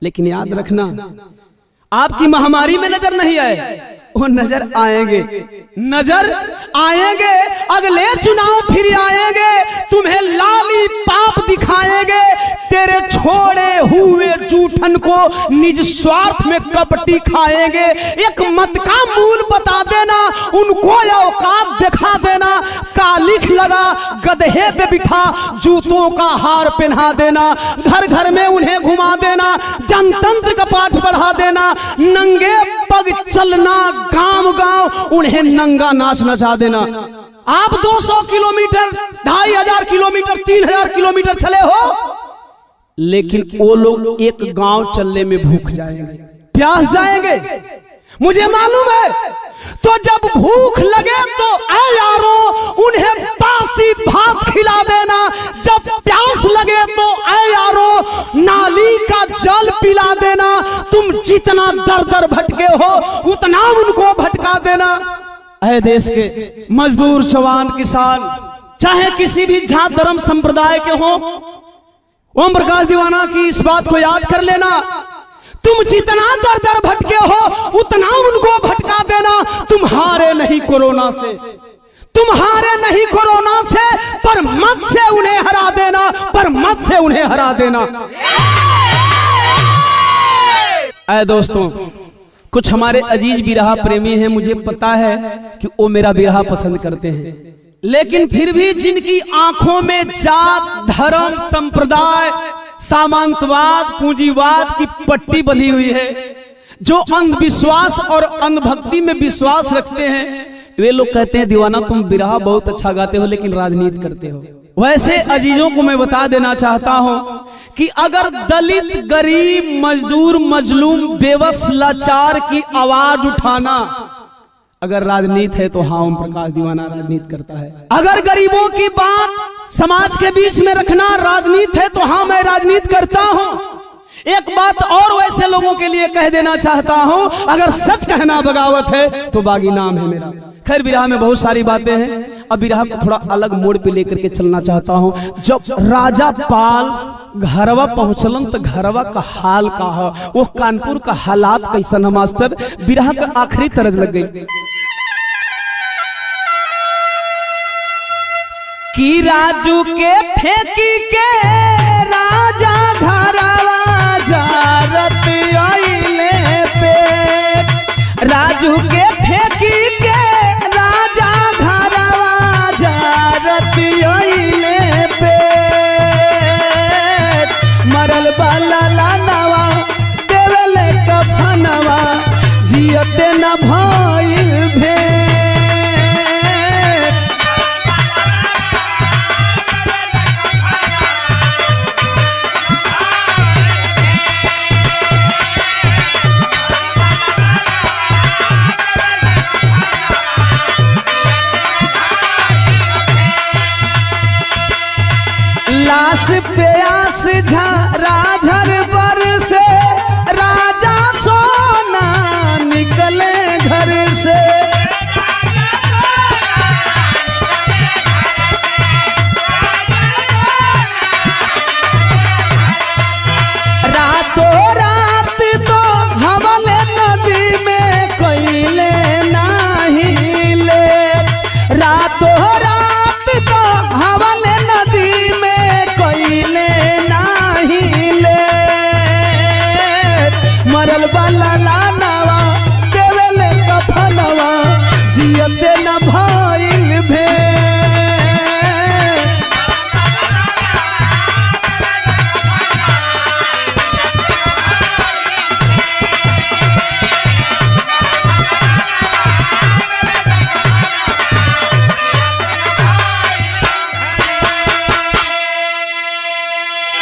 लेकिन याद रखना, आपकी महामारी में नजर नहीं आए, वो नजर आएंगे, नजर आएंगे। अगले चुनाव फिर आएंगे, तुम्हें लाली पाप दिखाएंगे। तेरे छोड़े हुए जूठन को निज स्वार्थ में कपटी खाएंगे। एक मत का मूल बता देना, उनको औकात दिखा देना। कालिख लगा गधे पे बिठा जूतों का हार पहना देना। घर घर में उन्हें घुमा देना, जनतंत्र का पाठ पढ़ा देना। नंगे पग चलना, गांव गांव उन्हें नंगा नाच नचा देना। आप 200 किलोमीटर, 2500 किलोमीटर, 3000 किलोमीटर चले हो, लेकिन वो लोग एक गांव चलने में भूख जाएंगे, प्यास जाएंगे। मुझे मालूम है। तो जब भूख लगे तो आए यारों, दर दर भटके हो उतना उनको भटका देना। ऐ देश के मजदूर, जवान, किसान, चाहे किसी भी जात धर्म संप्रदाय के हो, ओम प्रकाश दीवाना की इस बात को याद कर लेना। तुम जितना दर दर भटके हो उतना उनको भटका देना। तुम हारे नहीं कोरोना से, तुम हारे नहीं कोरोना से, पर मत से उन्हें हरा देना, पर मत से उन्हें हरा देना। ऐ दोस्तों, कुछ हमारे अजीज बिरहा प्रेमी हैं, मुझे पता है कि वो मेरा बिरहा पसंद करते हैं, लेकिन फिर भी जिनकी आंखों में जात, धर्म, संप्रदाय, सामंतवाद, पूंजीवाद की पट्टी बंधी हुई है, जो अंधविश्वास और अंधभक्ति में विश्वास रखते हैं, वे लोग कहते हैं दीवाना तुम बिरहा बहुत अच्छा गाते हो लेकिन राजनीति करते हो। वैसे अजीजों को मैं बता देना चाहता हूं कि अगर दलित, गरीब, मजदूर, मजलूम, बेबस, लाचार की आवाज उठाना अगर राजनीति है तो हाँ, ओम प्रकाश दीवाना राजनीति करता है। अगर गरीबों की बात समाज के बीच में रखना राजनीति है तो हाँ, मैं राजनीति करता हूं। एक बात और वैसे लोगों के लिए कह देना चाहता हूं, अगर सच कहना बगावत है तो बागी नाम है मेरा। खैर बिरहा में बहुत सारी बातें हैं, अब बिरहा को थोड़ा अलग मोड़ पे लेकर के चलना चाहता हूं। जब राजा पाल घरवा पहुंचलन तो घरवा का हाल का है, वो कानपुर का हालात कैसन है मास्टर, बिरहा का आखिरी तरज लग गई कि राजू के फेंकी के राजा घरवा जारत आइले पे, राजू के फेंकी के राजा घरवा जारत आइले पे, मरल बाला लानवा देवले कफनवा जियते न भइल भे। लाश प्यास झरा झर बर से राजा सोना निकले घर से, रातों रात तो हवले नदी में कैले नहीं ले, रातों रात तो हवले नदी मरल बाला लानवा देवले कफनवा जियते न भइल भे।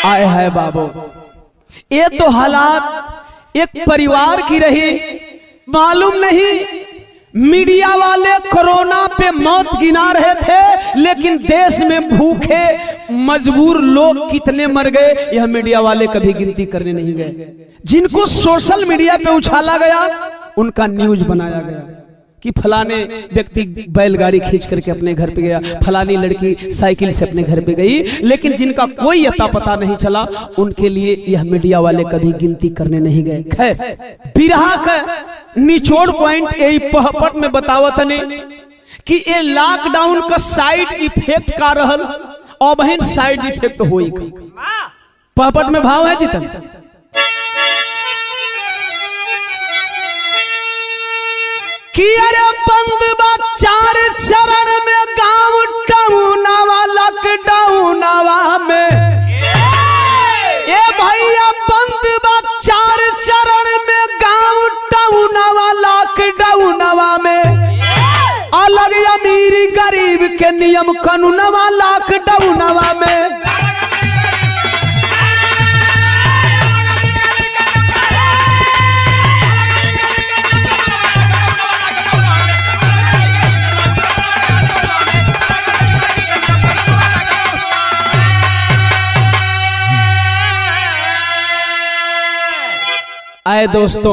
आए है बाबू, ये तो हालात एक परिवार की रही। मालूम नहीं मीडिया वाले कोरोना पे मौत गिना रहे थे, लेकिन देश में भूखे मजबूर लोग कितने मर गए यह मीडिया वाले कभी गिनती करने नहीं गए। जिनको सोशल मीडिया पे उछाला गया उनका न्यूज बनाया गया कि फलाने व्यक्ति बैलगाड़ी खींच करके अपने घर पे गया, फलानी लड़की साइकिल से अपने घर पे गई, लेकिन जिनका कोई अता पता नहीं चला उनके लिए यह मीडिया वाले कभी गिनती करने नहीं गए। खैर बिरहा का निचोड़ पॉइंट यही पहपट में बतावत नहीं कि ये लॉकडाउन का साइड इफेक्ट का रहल और बहन साइड इफेक्ट होई। पहपट में भाव है जितन कि अरे बंद बा 4 चरण में गांव टाउनवा लॉकडाउनवा में, ए भैया बंद बा 4 चरण में गांव टाउनवा लॉकडाउनवा में, अलग अमीरी गरीब के नियम कानूनवा लॉकडाउनवा में। आए दोस्तों,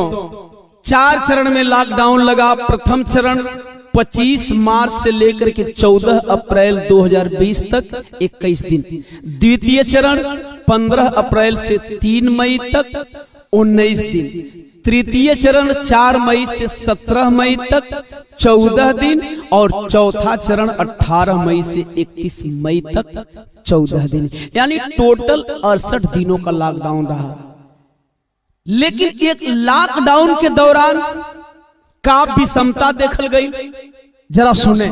4 चरण में लॉकडाउन लगा। प्रथम चरण 25 मार्च से लेकर के 14 अप्रैल 2020 तक 21 दिन। द्वितीय चरण 15 अप्रैल से 3 मई तक 19 दिन। तृतीय चरण 4 मई से 17 मई तक 14 दिन और चौथा चरण 18 मई से 31 मई तक 14 दिन, यानी टोटल 68 दिनों का लॉकडाउन रहा। लेकिन एक लॉकडाउन के दौरान का विषमता देखल गई, जरा सुने।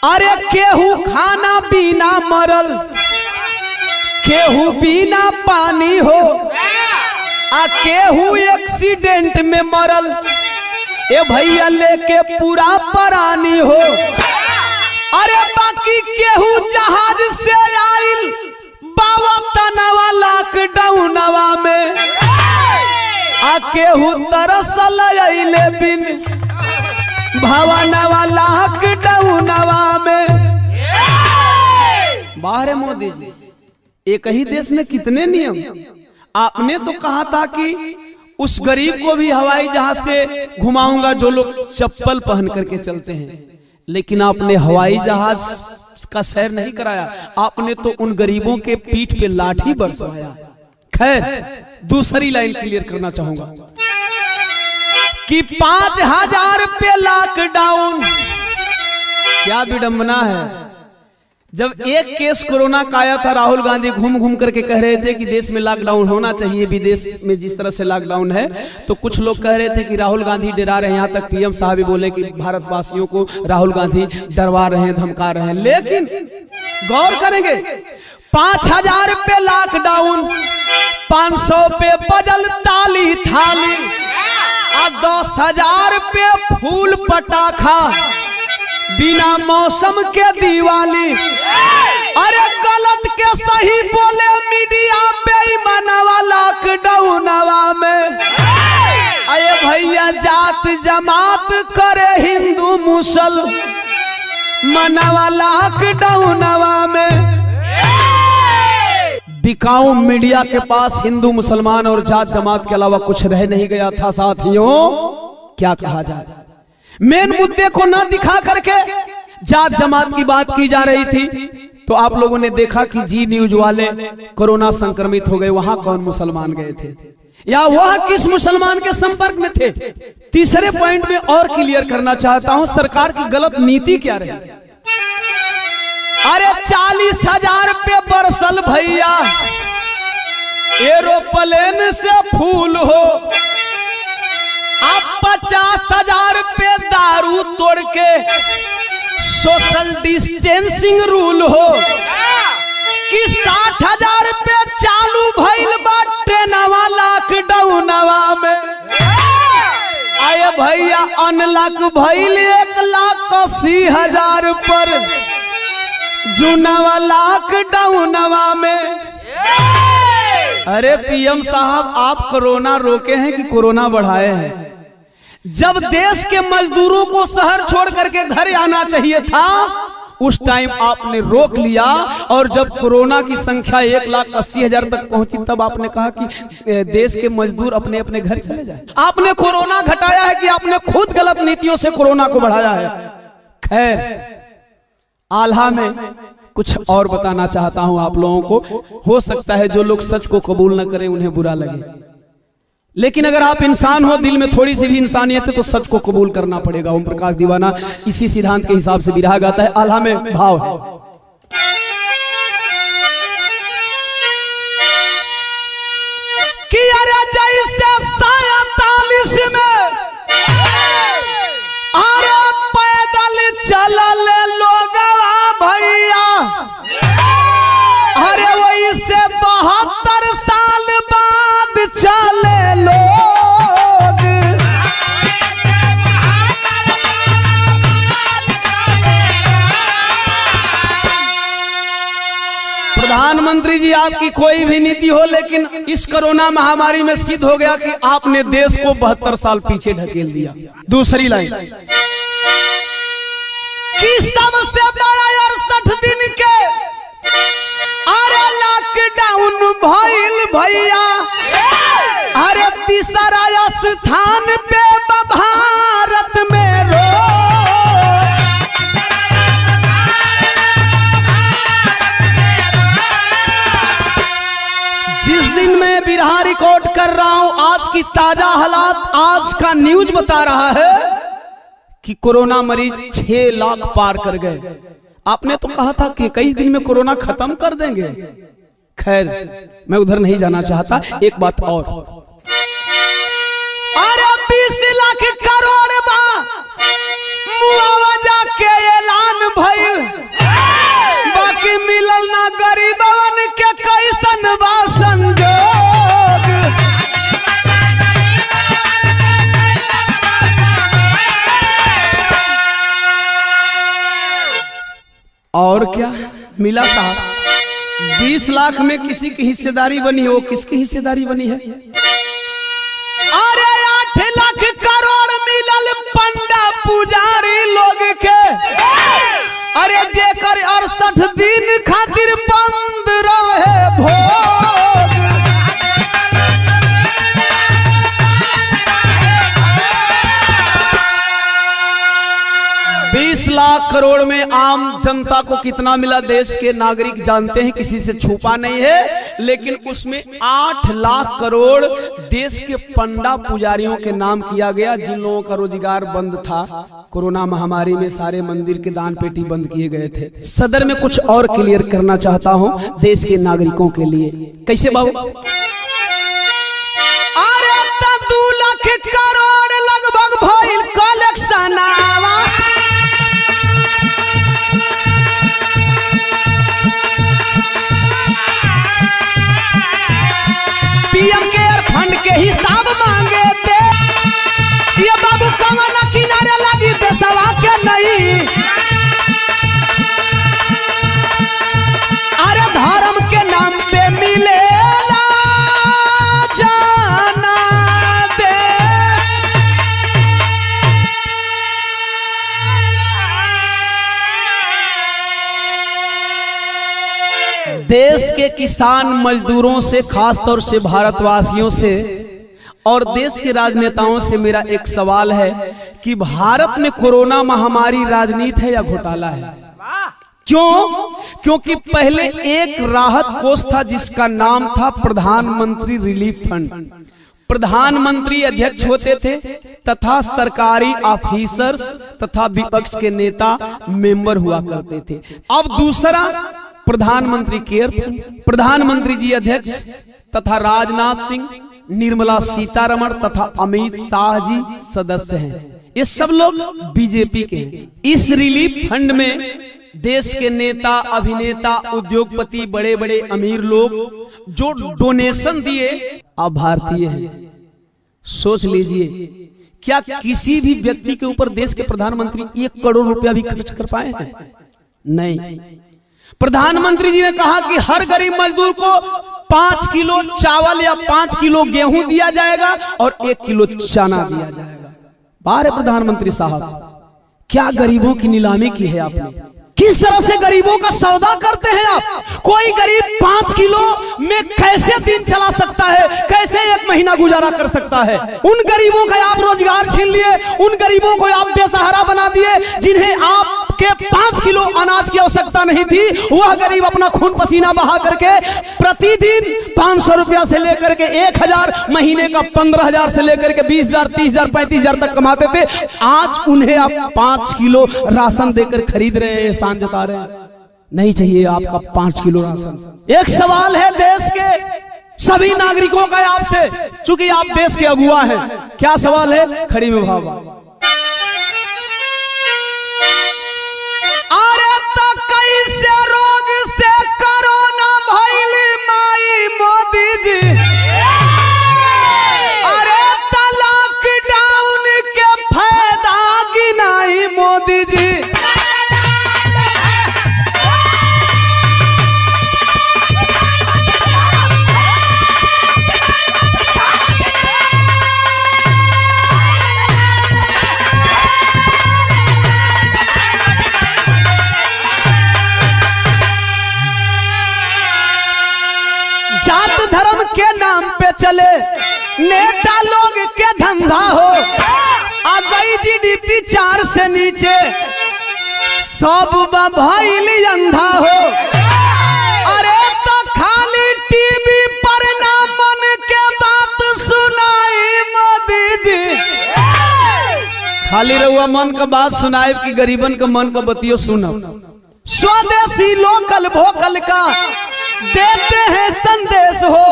अरे केहू खाना बिना मरल, केहू बिना पानी हो, आ केहू एक्सीडेंट में मरल, ए भैया लेके पूरा परानी हो। अरे बाकी केहू जहाज से आइल बाबा तनवा लॉकडाउनवा में, आ केहू तरसल अइले बिन भवनवा लॉकडाउनवा में। बाहर मोदी जी, एक ही देश में कितने नियम। आपने तो कहा था कि उस गरीब को भी हवाई जहाज से घुमाऊंगा जो लोग चप्पल पहन करके चलते हैं, लेकिन आपने हवाई जहाज का सैर नहीं कराया। आपने तो उन गरीबों के पीठ पे लाठी बरसवाया। खैर, दूसरी लाइन क्लियर करना चाहूंगा कि 5000 पे लॉकडाउन, क्या विडंबना है। जब एक केस कोरोना का आया था, राहुल गांधी घूम घूम करके कह रहे थे कि देश में लॉकडाउन होना चाहिए, विदेश में जिस तरह से लॉकडाउन है। तो कुछ लोग कह रहे थे कि राहुल गांधी डरा रहे हैं, यहाँ तक पीएम साहब भी बोले कि भारतवासियों को राहुल गांधी डरवा रहे हैं, धमका रहे हैं। लेकिन गौर करेंगे, 5000 पे लॉकडाउन, 500 पे बदल ताली थाली, और 10,000 पे फूल पटाखा, बिना मौसम के दिवाली। अरे गलत के सही बोले मीडिया बेईमानवा लॉकडाउनवा में। अरे भैया जात जमात करे हिंदू मुसल मनवा लॉकडाउनवा में। बिकाऊ मीडिया के पास हिंदू मुसलमान और जात जमात के अलावा कुछ रह नहीं गया था। साथियों, क्या कहा जाए, मेन मुद्दे को ना दिखा करके जात जमात की बात की जा रही थी। तो आप लोगों ने देखा कि जी न्यूज वाले कोरोना संक्रमित हो गए, वहां कौन मुसलमान गए थे या वह किस मुसलमान के संपर्क में थे। तीसरे पॉइंट में और क्लियर करना चाहता हूं, सरकार की गलत नीति क्या रही। अरे 40,000 पे बरसल भैया एरोप्लेन से फूल हो, आप 50,000 पे दारू तोड़ के सोशल डिस्टेंसिंग रूल हो, कि 60,000 पे चालू भइल बा ट्रेनवा लॉकडाउनवा में। आए भैया अनलॉक भइल 1,80,000 पर जुनवा लॉकडाउनवा में। अरे पीएम साहब, आप कोरोना रोके हैं कि कोरोना बढ़ाए हैं। जब देश के मजदूरों को शहर छोड़ करके घर आना चाहिए था, उस टाइम आपने रोक लिया। और जब कोरोना की संख्या 1,80,000 तक पहुंची, तब आपने कहा कि देश के मजदूर अपने अपने घर चले जाए। आपने कोरोना घटाया है कि आपने खुद गलत नीतियों से कोरोना को बढ़ाया है। खैर, आल्हा में कुछ और बताना चाहता हूं आप लोगों को। हो सकता है जो लोग सच को कबूल न करें उन्हें बुरा लगे, लेकिन अगर आप इंसान हो, दिल में थोड़ी सी भी इंसानियत है, तो सच को कबूल करना पड़ेगा। ओम प्रकाश दीवाना इसी सिद्धांत के हिसाब से बिरहा गाता है। आल्हा में भाव है, कि अरे जैसे 47 में अरे पैदल चलल लोगवा भैया, अरे वही से 72 साल बाद चले लोग। प्रधानमंत्री जी, आपकी कोई भी नीति हो, लेकिन इस कोरोना महामारी में सिद्ध हो गया कि आपने देश को 72 साल पीछे ढकेल दिया। दूसरी लाइन, कि सबसे बड़ा 68 दिन के अरे लॉकडाउन भइल भैया, अरे तीसरा स्थान पे भारत में रो, जिस दिन मैं बिरहा रिकॉर्ड कर रहा हूं, आज की ताजा हालात, आज का न्यूज बता रहा है कि कोरोना मरीज 6 लाख पार कर गए। आपने तो कहा था कि 21 दिन में कोरोना खत्म कर देंगे। खैर, मैं उधर नहीं जाना चाहता। एक बात और, अरे 20 लाख करोड़ मुआवजा के ऐलान भइल, बाकी मिलल ना गरीबवन के कैसन बा संजोग। और क्या मिला साहब? 20 लाख में किसी की हिस्सेदारी बनी हो, किसकी हिस्सेदारी बनी है? अरे 8 लाख करोड़ मिलल पंडा पुजारी लोग के, अरे जेकर 68 दिन खातिर बंद रहे भोग। 20 लाख करोड़ में आम जनता को कितना मिला देश के नागरिक जानते हैं, किसी से छुपा नहीं है। लेकिन उसमें 8 लाख करोड़ देश के पंडा पुजारियों के नाम किया गया, जिन लोगों का रोजगार बंद था। कोरोना महामारी में सारे मंदिर के दान पेटी बंद किए गए थे। सदर में कुछ और क्लियर करना चाहता हूं देश के नागरिकों के लिए। कैसे बाबू? अरे 2 लाख करोड़ लगभग भइल कलेक्शन, पीएम केयर फंड के हिसाब मांगे थे। ये बाबू कवन किनारे लगी देशवा के नहीं, अरे धर्म के नाम पे मिलेला जाना दे। देश के किसान मजदूरों से, खासतौर से भारतवासियों से और देश के राजनेताओं से मेरा एक सवाल है कि भारत में कोरोना महामारी राजनीति है या घोटाला है? क्यों? क्योंकि पहले एक राहत कोष था जिसका नाम था प्रधानमंत्री रिलीफ फंड। प्रधानमंत्री अध्यक्ष होते थे तथा सरकारी ऑफिसर्स तथा विपक्ष के नेता मेंबर हुआ करते थे। अब दूसरा प्रधानमंत्री केयर फंड, प्रधानमंत्री जी अध्यक्ष तथा राजनाथ सिंह, निर्मला सीतारमण तथा अमित शाह जी सदस्य हैं। ये सब लोग बीजेपी के हैं। इस रिलीफ फंड में देश के नेता, अभिनेता, उद्योगपति, बड़े बड़े अमीर लोग जो डोनेशन दिए, अब भारतीय हैं। सोच लीजिए, क्या किसी भी व्यक्ति के ऊपर देश के प्रधानमंत्री 1 करोड़ रुपया भी खर्च कर पाए हैं? नहीं। प्रधानमंत्री जी ने कहा कि हर गरीब मजदूर को 5 किलो चावल या 5 किलो गेहूं दिया जाएगा और 1 किलो चना दिया जाएगा। बारे प्रधानमंत्री साहब, क्या गरीबों की नीलामी की है आपने? किस तरह से गरीबों का सौदा करते हैं आप? कोई गरीब 5 किलो में कैसे दिन चला सकता है, कैसे 1 महीना गुजारा कर सकता है? उन गरीबों का आप रोजगार छीन लिए, उन गरीबों को आप बेसहारा बना दिए जिन्हें आपके 5 किलो अनाज की आवश्यकता नहीं थी। वह गरीब अपना खून पसीना बहा करके प्रतिदिन 500 रुपया से लेकर के 1000, महीने का 15,000 से लेकर के 20,000, 30,000, 35,000 तक कमाते थे। आज उन्हें आप 5 किलो राशन देकर खरीद रहे हैं, एहसान जता रहे हैं। नहीं चाहिए आपका 5 किलो राशन। एक सवाल है देश के सभी नागरिकों का आपसे, चूंकि आप देश के अगुआ हैं। क्या सवाल है? खड़ी में भाव। अरे तो कैसे रोग से कोरोना भइल माई मोदी जी? अरे तो लॉकडाउन के फायदा गिनाई मोदी जी। जात धर्म के नाम पे चले नेता लोग के धंधा हो, आ गई जीडीपी 4 से नीचे, सब भइल अंधा हो। अरे तो खाली टीवी पर ना मन के बात सुनाई मोदी जी, खाली रहुआ मन का बात सुनाए कि गरीबन का मन का बतियो सुनो। स्वदेशी लोकल वोकल का देते हैं संदेश हो,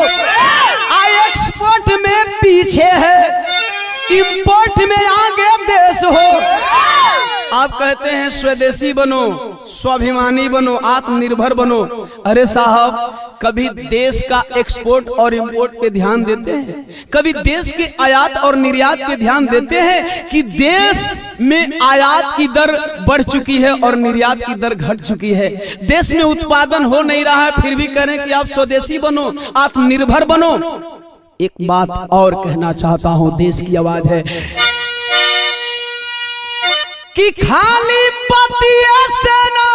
एक्सपोर्ट में पीछे है, इंपोर्ट में आगे देश हो। आप कहते हैं स्वदेशी बनो, स्वाभिमानी बनो, आत्मनिर्भर बनो। अरे साहब, कभी देश का एक्सपोर्ट और इंपोर्ट पे ध्यान देते हैं? कभी देश के आयात और निर्यात पे ध्यान देते हैं कि देश में आयात की दर बढ़ चुकी है और निर्यात की दर घट चुकी है, देश में उत्पादन हो नहीं रहा है, फिर भी कह रहे हैं कि आप स्वदेशी बनो, आत्मनिर्भर बनो। एक बात और कहना चाहता हूं, देश की आवाज है कि खाली पतिया सेना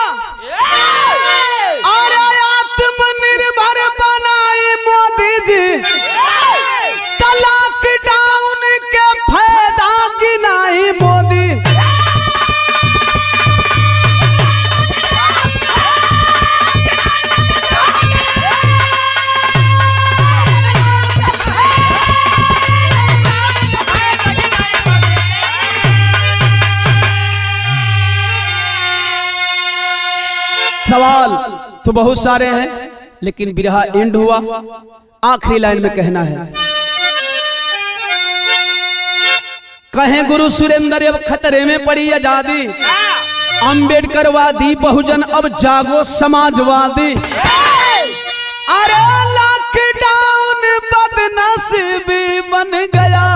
और आत्मनिर्भर बनाई मोदी जी, लॉकडाउन के फायदा गिनाई मोदी। सवाल तो बहुत सारे हैं, लेकिन बिरहा एंड हुआ, आखिरी लाइन में कहना है, कहें गुरु सुरेंद्र अब खतरे में पड़ी आजादी, अंबेडकरवादी बहुजन अब जागो समाजवादी। अरे लॉकडाउन बदनसीबी बन गया।